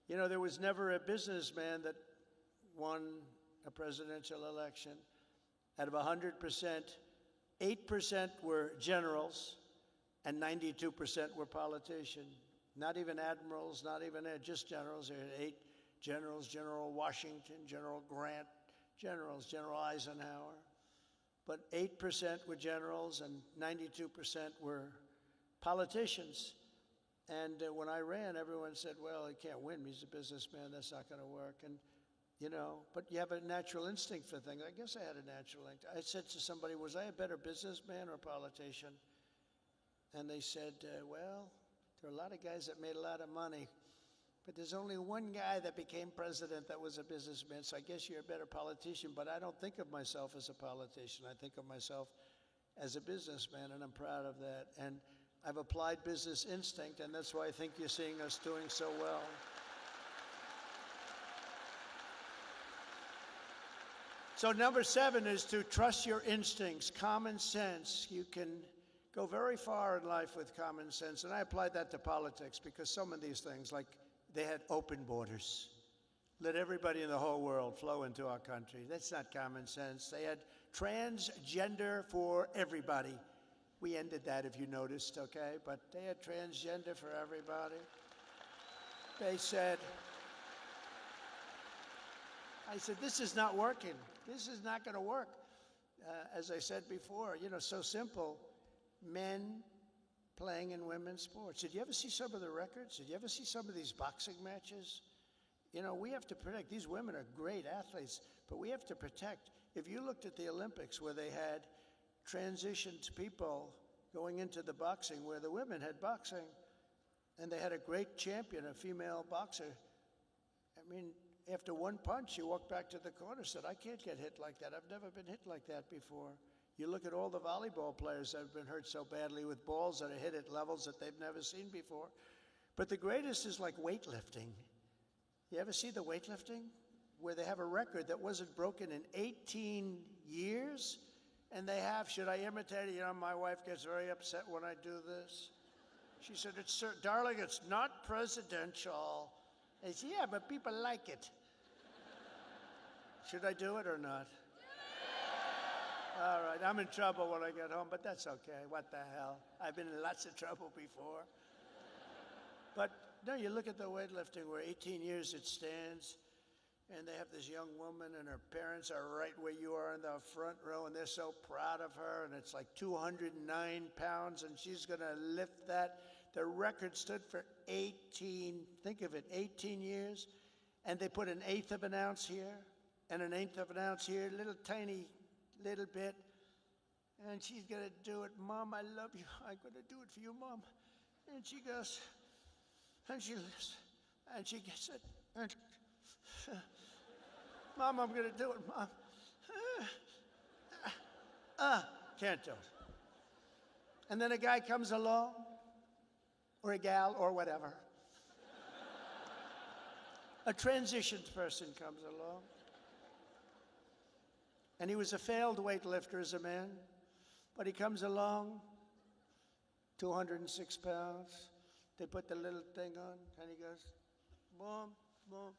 there was never a businessman that won a presidential election. Out of 100%, 8% were generals and 92% were politicians. Not even admirals, not even just generals. There were 8 generals, General Washington, General Grant, General Eisenhower. But 8% were generals and 92% were politicians. And when I ran, everyone said, well, he can't win. He's a businessman. That's not going to work. And, but you have a natural instinct for things. I guess I had a natural instinct. I said to somebody, was I a better businessman or politician? And they said, well, there are a lot of guys that made a lot of money, but there's only one guy that became president that was a businessman, so I guess you're a better politician. But I don't think of myself as a politician. I think of myself as a businessman, and I'm proud of that. And I've applied business instinct, and that's why I think you're seeing us doing so well. So number 7 is to trust your instincts, common sense. You can go very far in life with common sense, and I applied that to politics because some of these things, like they had open borders. Let everybody in the whole world flow into our country. That's not common sense. They had transgender for everybody. We ended that, if you noticed, okay? But they had transgender for everybody. They said, I said, this is not working. This is not going to work. As I said before, so simple. Men playing in women's sports. Did you ever see some of the records? Did you ever see some of these boxing matches? We have to protect. These women are great athletes, but we have to protect. If you looked at the Olympics where they had transitioned people going into the boxing, where the women had boxing, and they had a great champion, a female boxer. I mean, after one punch, she walked back to the corner and said, I can't get hit like that. I've never been hit like that before. You look at all the volleyball players that have been hurt so badly with balls that are hit at levels that they've never seen before. But the greatest is like weightlifting. You ever see the weightlifting? Where they have a record that wasn't broken in 18 years? And they have, should I imitate it? My wife gets very upset when I do this. She said, darling, it's not presidential. I said, yeah, but people like it. Should I do it or not? All right, I'm in trouble when I get home, but that's okay. What the hell? I've been in lots of trouble before. But no, you look at the weightlifting where 18 years it stands, and they have this young woman, and her parents are right where you are in the front row, and they're so proud of her, and it's like 209 pounds, and she's going to lift that. The record stood for 18, think of it, 18 years, and they put an eighth of an ounce here, and an eighth of an ounce here, little bit, and she's going to do it. Mom, I love you. I'm going to do it for you, Mom. And she goes, and she lifts, and she gets it, and Mom, I'm going to do it, Mom. Can't do it. And then a guy comes along, or a gal, or whatever. A transitioned person comes along. And he was a failed weightlifter as a man, but he comes along, 206 pounds. They put the little thing on, and he goes, Mom, Mom.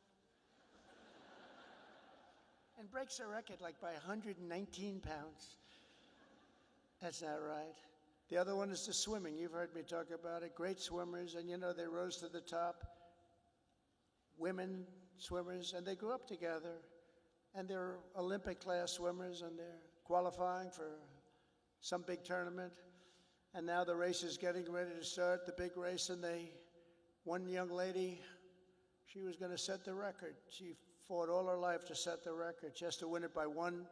And breaks the record like by 119 pounds. That's not right. The other one is the swimming. You've heard me talk about it. Great swimmers, and you know, they rose to the top. Women swimmers, and they grew up together. And they're Olympic class swimmers, and they're qualifying for some big tournament. And now the race is getting ready to start, the big race, and one young lady, she was going to set the record. She fought all her life to set the record. She has to win it by one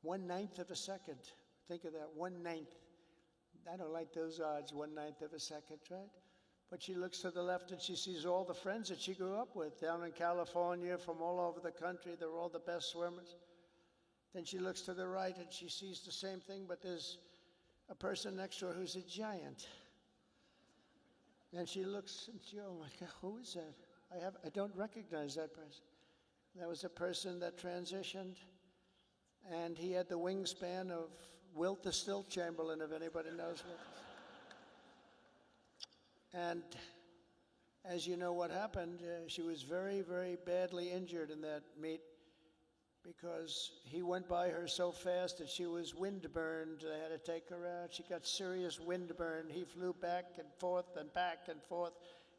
ninth of a second. Think of that, 1/9. I don't like those odds, 1/9 of a second, right? But she looks to the left and she sees all the friends that she grew up with down in California, from all over the country. They're all the best swimmers. Then she looks to the right and she sees the same thing, but there's a person next to her who's a giant. And she looks and she, oh my God, who is that? I don't recognize that person. That was a person that transitioned, and he had the wingspan of Wilt the Stilt Chamberlain, if anybody knows what. And as you know what happened, she was very, very badly injured in that meet because he went by her so fast that she was windburned. They had to take her out. She got serious windburn. He flew back and forth,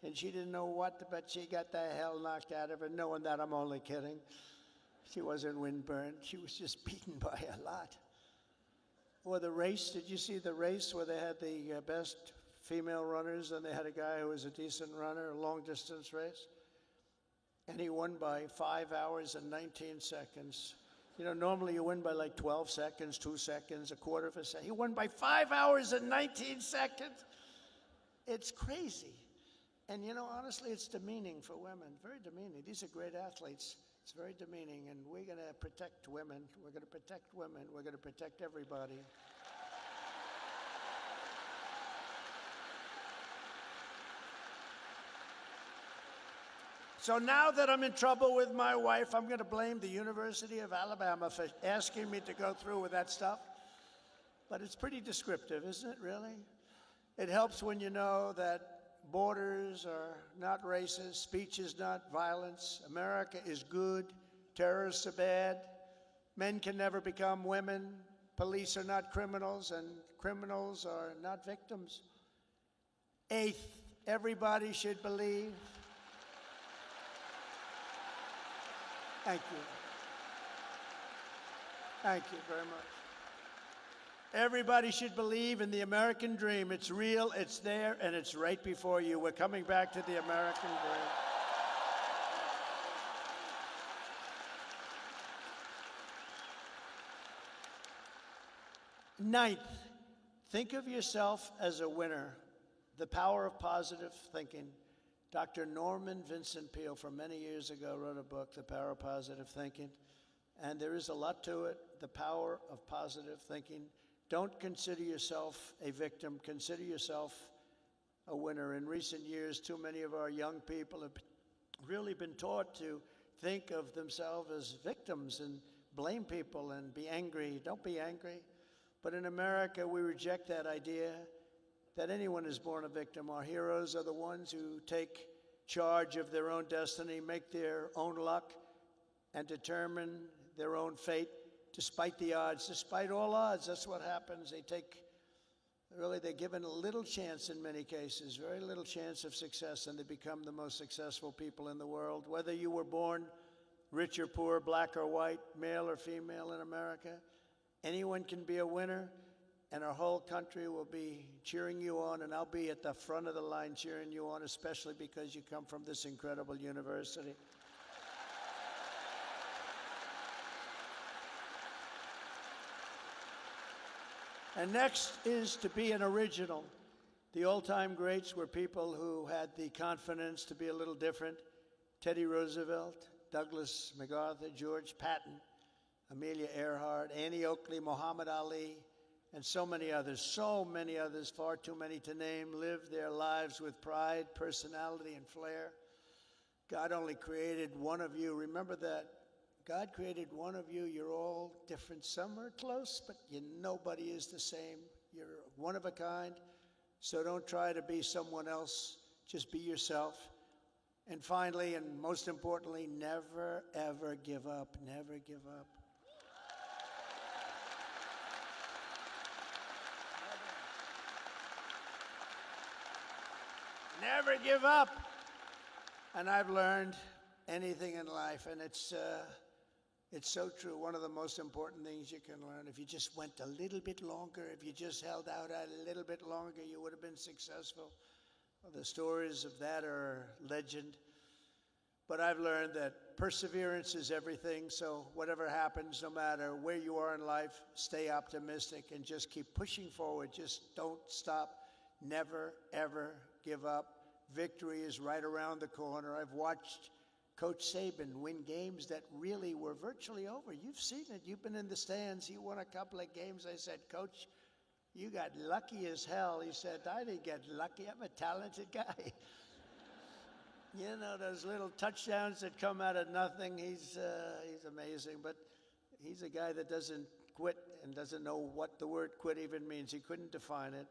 and she didn't know what, but she got the hell knocked out of her, knowing that I'm only kidding. She wasn't windburned. She was just beaten by a lot. Or the race, did you see the race where they had the best female runners, and they had a guy who was a decent runner, a long-distance race? And he won by 5 hours and 19 seconds. You know, normally you win by like 12 seconds, 2 seconds, a quarter of a second. He won by 5 hours and 19 seconds. It's crazy. And you know, honestly, it's demeaning for women, very demeaning. These are great athletes. It's very demeaning, and we're going to protect women. We're going to protect women. We're going to protect everybody. So now that I'm in trouble with my wife, I'm going to blame the University of Alabama for asking me to go through with that stuff. But it's pretty descriptive, isn't it, really? It helps when you know that borders are not racist, speech is not violence, America is good, terrorists are bad, men can never become women, police are not criminals, and criminals are not victims. Eighth, everybody should believe. Thank you. Thank you very much. Everybody should believe in the American dream. It's real, it's there, and it's right before you. We're coming back to the American dream. Ninth, think of yourself as a winner. The power of positive thinking. Dr. Norman Vincent Peale, from many years ago, wrote a book, The Power of Positive Thinking, and there is a lot to it, the power of positive thinking. Don't consider yourself a victim. Consider yourself a winner. In recent years, too many of our young people have really been taught to think of themselves as victims and blame people and be angry. Don't be angry. But in America, we reject that idea. that anyone is born a victim. Our heroes are the ones who take charge of their own destiny, make their own luck, and determine their own fate despite the odds, despite all odds. That's what happens. They're given a little chance in many cases, very little chance of success, and they become the most successful people in the world. Whether you were born rich or poor, black or white, male or female in America, anyone can be a winner, and our whole country will be cheering you on, and I'll be at the front of the line cheering you on, especially because you come from this incredible university. And next is to be an original. The old-time greats were people who had the confidence to be a little different. Teddy Roosevelt, Douglas MacArthur, George Patton, Amelia Earhart, Annie Oakley, Muhammad Ali, and so many others, far too many to name, lived their lives with pride, personality, and flair. God only created one of you. Remember that. God created one of you. You're all different. Some are close, but nobody is the same. You're one of a kind. So don't try to be someone else. Just be yourself. And finally, and most importantly, never, ever give up. Never give up. Never give up. And I've learned anything in life, and it's so true. One of the most important things you can learn, if you just went a little bit longer, if you just held out a little bit longer, you would have been successful. Well, the stories of that are legend. But I've learned that perseverance is everything, so whatever happens, no matter where you are in life, stay optimistic and just keep pushing forward. Just don't stop. Never, ever give up. Victory is right around the corner. I've watched Coach Saban win games that really were virtually over. You've seen it. You've been in the stands. He won a couple of games. I said, Coach, you got lucky as hell. He said, I didn't get lucky. I'm a talented guy. You know, those little touchdowns that come out of nothing, he's amazing. But he's a guy that doesn't quit and doesn't know what the word quit even means. He couldn't define it.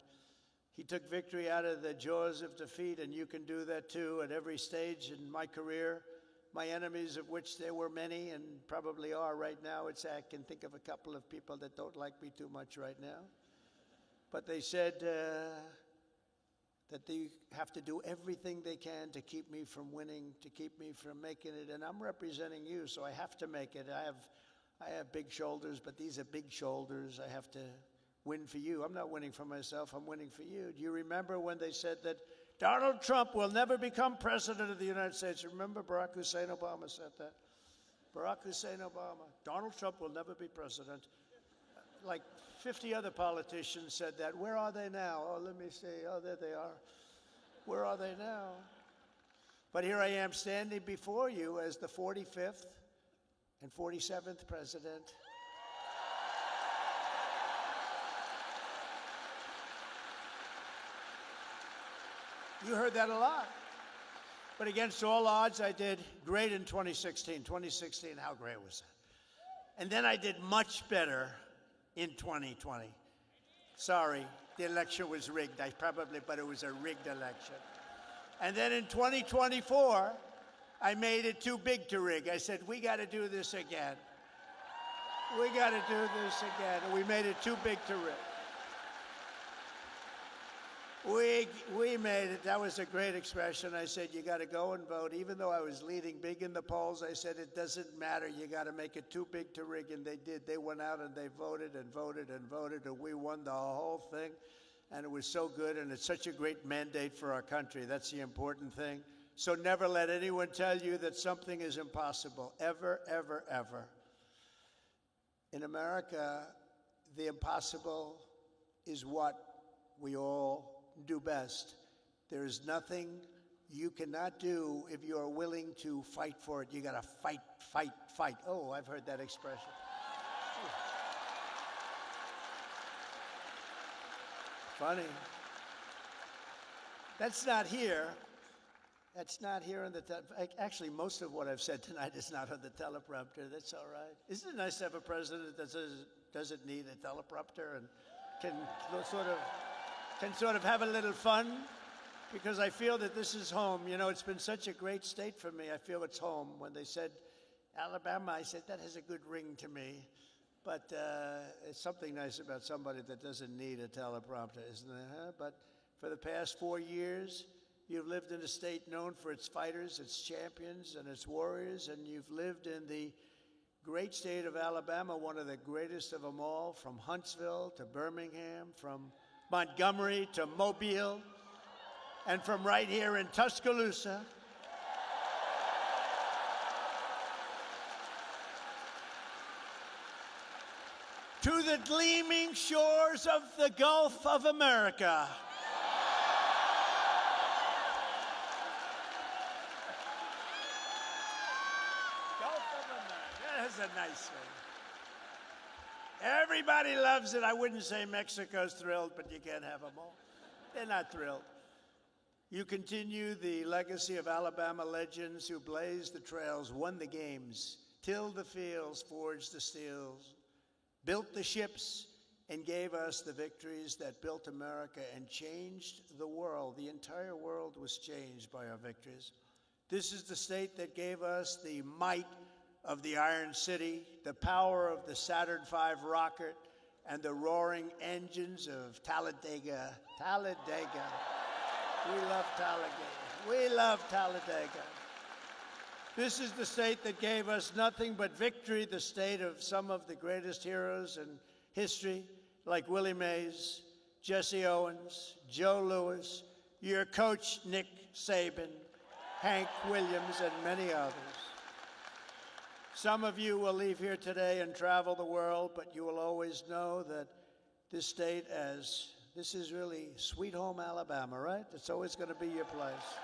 He took victory out of the jaws of defeat, and you can do that too at every stage in my career. My enemies, of which there were many and probably are right now, I can think of a couple of people that don't like me too much right now. But they said that they have to do everything they can to keep me from winning, to keep me from making it. And I'm representing you, so I have to make it. I have big shoulders, but these are big shoulders. I have to win for you. I'm not winning for myself. I'm winning for you. Do you remember when they said that Donald Trump will never become president of the United States? Remember Barack Hussein Obama said that? Barack Hussein Obama. Donald Trump will never be president. Like 50 other politicians said that. Where are they now? Oh, let me see. Oh, there they are. Where are they now? But here I am standing before you as the 45th and 47th president. You heard that a lot. But against all odds, I did great in 2016. 2016, how great was that? And then I did much better in 2020. Sorry, the election was rigged. But it was a rigged election. And then in 2024, I made it too big to rig. I said, we got to do this again. We got to do this again. And we made it too big to rig. We made it. That was a great expression. I said, you got to go and vote. Even though I was leading big in the polls, I said, it doesn't matter. You got to make it too big to rig. And they did. They went out and they voted and voted and voted, and we won the whole thing. And it was so good, and it's such a great mandate for our country. That's the important thing. So never let anyone tell you that something is impossible. Ever, ever, ever. In America, the impossible is what we all do best. There is nothing you cannot do if you are willing to fight for it. You got to fight, fight, fight. Oh, I've heard that expression. Funny. That's not here. That's not here on the actually, most of what I've said tonight is not on the teleprompter. That's all right. Isn't it nice to have a president that doesn't need a teleprompter and can can sort of have a little fun, because I feel that this is home. You know, it's been such a great state for me. I feel it's home. When they said Alabama, I said, that has a good ring to me. But it's something nice about somebody that doesn't need a teleprompter, isn't it? Huh? But for the past 4 years, you've lived in a state known for its fighters, its champions, and its warriors, and you've lived in the great state of Alabama, one of the greatest of them all, from Huntsville to Birmingham, from Montgomery to Mobile, and from right here in Tuscaloosa. To the gleaming shores of the Gulf of America. Gulf of America. That's a nice one. Everybody loves it. I wouldn't say Mexico's thrilled, but you can't have them all. They're not thrilled. You continue the legacy of Alabama legends who blazed the trails, won the games, tilled the fields, forged the steels, built the ships, and gave us the victories that built America and changed the world. The entire world was changed by our victories. This is the state that gave us the might of the Iron City, the power of the Saturn V rocket, and the roaring engines of Talladega. Talladega. We love Talladega. We love Talladega. This is the state that gave us nothing but victory, the state of some of the greatest heroes in history, like Willie Mays, Jesse Owens, Joe Louis, your coach, Nick Saban, Hank Williams, and many others. Some of you will leave here today and travel the world, but you will always know that this state, as this is really sweet home Alabama, right? It's always going to be your place.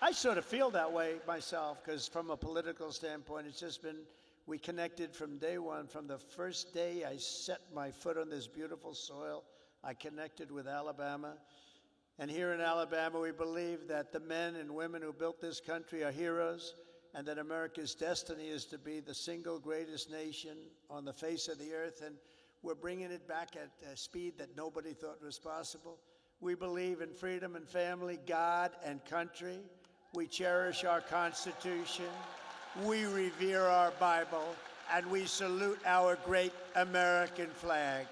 I sort of feel that way myself, because from a political standpoint, it's just been, we connected from day one. From the first day I set my foot on this beautiful soil, I connected with Alabama. And here in Alabama, we believe that the men and women who built this country are heroes, and that America's destiny is to be the single greatest nation on the face of the earth. And we're bringing it back at a speed that nobody thought was possible. We believe in freedom and family, God and country. We cherish our Constitution. We revere our Bible. And we salute our great American flag.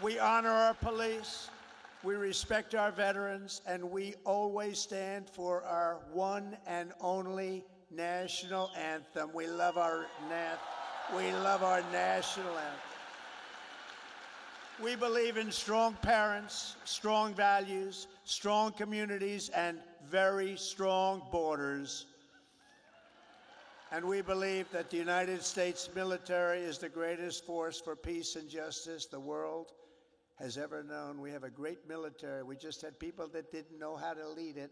We honor our police. We respect our veterans, and we always stand for our one and only national anthem. We love our national anthem. We believe in strong parents, strong values, strong communities, and very strong borders. And we believe that the United States military is the greatest force for peace and justice the world has ever known. We have a great military. We just had people that didn't know how to lead it.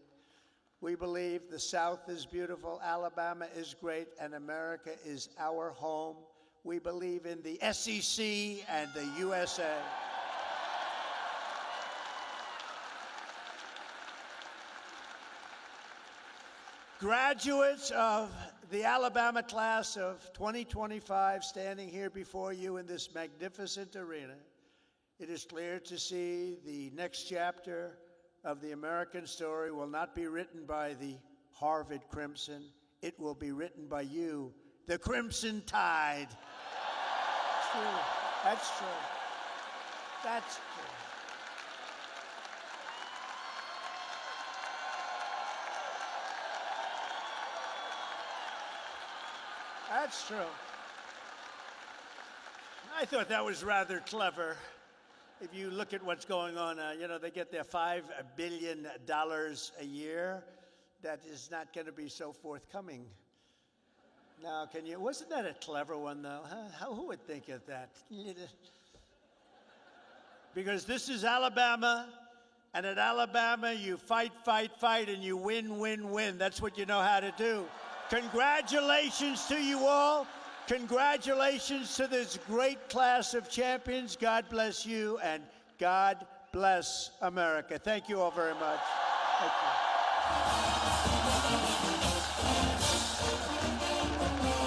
We believe the South is beautiful, Alabama is great, and America is our home. We believe in the SEC and the USA. Graduates of the Alabama class of 2025 standing here before you in this magnificent arena, it is clear to see the next chapter of the American story will not be written by the Harvard Crimson. It will be written by you, the Crimson Tide. True. That's true. That's true. That's true. I thought that was rather clever. If you look at what's going on, they get their $5 billion a year. That is not going to be so forthcoming. Now, wasn't that a clever one, though? Huh? Who would think of that? Because this is Alabama, and at Alabama, you fight, fight, fight, and you win, win, win. That's what you know how to do. Congratulations to you all. Congratulations to this great class of champions. God bless you, and God bless America. Thank you all very much. Thank you.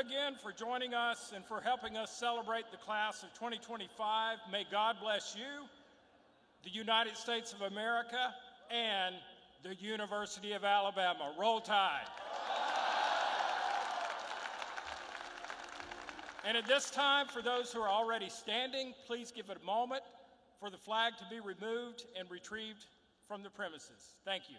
again for joining us and for helping us celebrate the class of 2025. May God bless you, the United States of America, and the University of Alabama. Roll Tide. And at this time, for those who are already standing, please give it a moment for the flag to be removed and retrieved from the premises. Thank you.